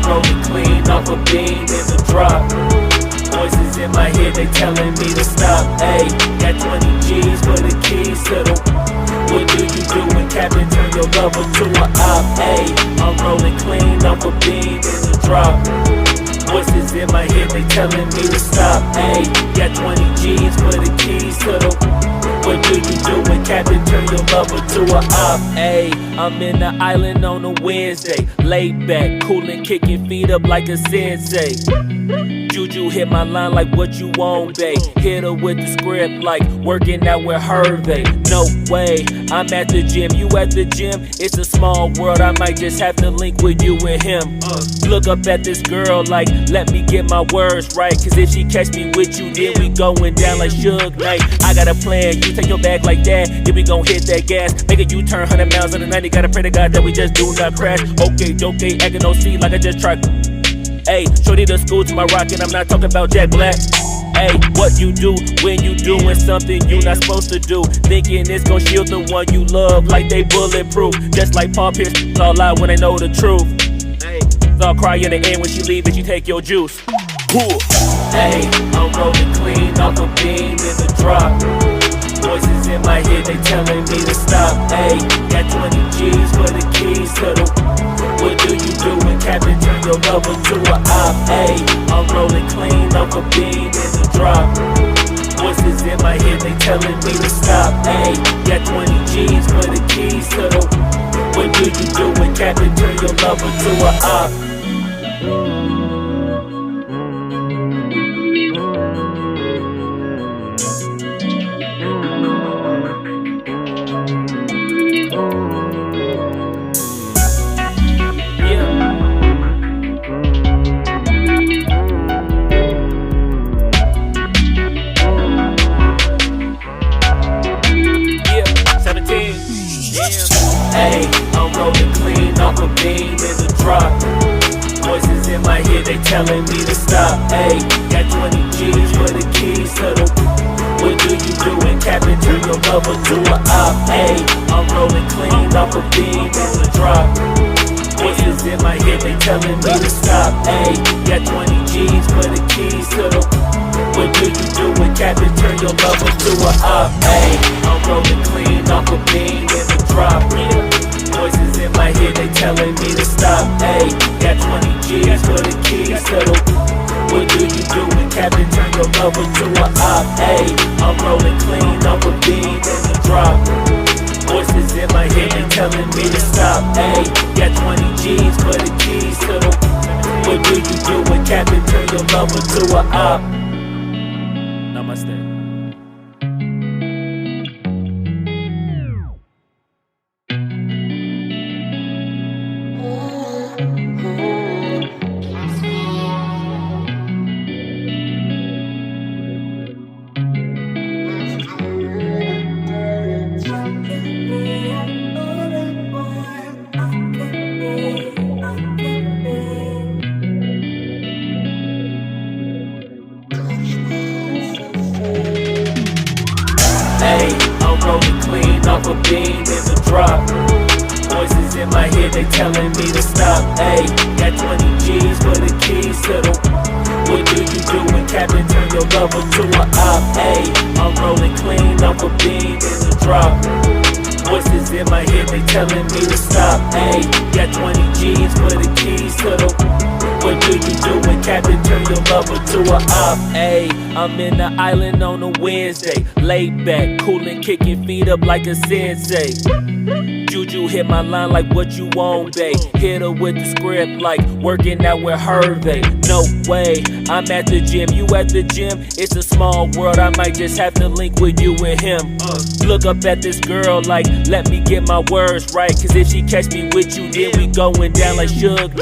rolling clean off a bean in the drop. Voices in my head, they telling me to stop. Ayy, got 20 G's for the keys to the. What do you do when Captain turn your lover to a op? Ayy, I'm rolling clean off a bean in the drop. Voices in my head, they telling me to stop. Ayy, got 20 G's for the keys to the. What do you do when Captain turn your lover to a op? Ayy, I'm in the island on a Wednesday, laid back, coolin', kicking feet up like a sensei. Juju hit my line like what you want, babe. Hit her with the script like working out with Hervey. No way, I'm at the gym, you at the gym. It's a small world, I might just have to link with you and him. Look up at this girl like, let me get my words right. Cause if she catch me with you, then we going down like Suge Knight. I got a plan, you take your bag like that, then we gon' hit that gas. Make a U-turn 100 miles on the 90, gotta pray to God that we just do not crash. Okay, acting no C like I just tried. Ayy, shorty the school to my rocket, I'm not talking about Jack Black. Ayy, what you do when you doing something you not supposed to do? Thinking it's gon' shield the one you love like they bulletproof. Just like Paul Pierce, it's all out when they know the truth. Ayy, they'll cry in the end when she leave and she take your juice. Ayy, I'm rolling clean off a beam in the drop. Voices in my head, they telling me to stop. Ayy, got 20 G's for the keys to the. What do you do when Captain turn your lover to a op? Ayy, I'm rolling clean off a beam in the drop. Voices in my head, they telling me to stop. Ayy, got 20 G's for the keys to the. What do you do when Captain turn your lover to a op? Ayy, I'm rolling clean off a beam in the drop. Voices in my head, they telling me to stop. Ayy, got 20 G's for the keys to the. What do you do when Captain turn your lover to a op? Ayy, I'm rolling clean off a beam in the drop. Voices in my head, they telling me to stop. Ayy, got 20 G's for the keys to the. What do you do when Captain turn your lover to a op? Ayy, I'm rolling clean off a beam in the drop. Voices in my head, they telling me to stop. Ayy, got 20 G's for the keys to the. What do you do when Captain turn your lover to a op? Ayy, I'm rolling clean off a beam in the drop. Voices in my head, they telling me to stop. Ayy, got 20 G's for the keys to the. What do you do when Captain turn your lover to a op? Namaste. Ayy, I'm rolling clean off a beam in the drop. Voices in my head, they telling me to stop. Ayy, got 20 G's for the keys to the. What do you do when Captain turn your lover to a op? Ayy, I'm rolling clean off a beam in the drop. Voices in my head, they telling me to stop. Ayy, got 20 G's for the keys to the. What do you do when Captain turn your lover to a op? Ayy, I'm in the island on a Wednesday, laid back, coolin', kicking feet up like a sensei. Juju hit my line like what you want, babe. Hit her with the script like working out with Hervey. No way, I'm at the gym, you at the gym. It's a small world, I might just have to link with you and him. Look up at this girl like, let me get my words right. Cause if she catch me with you, then we going down like Suge Knight.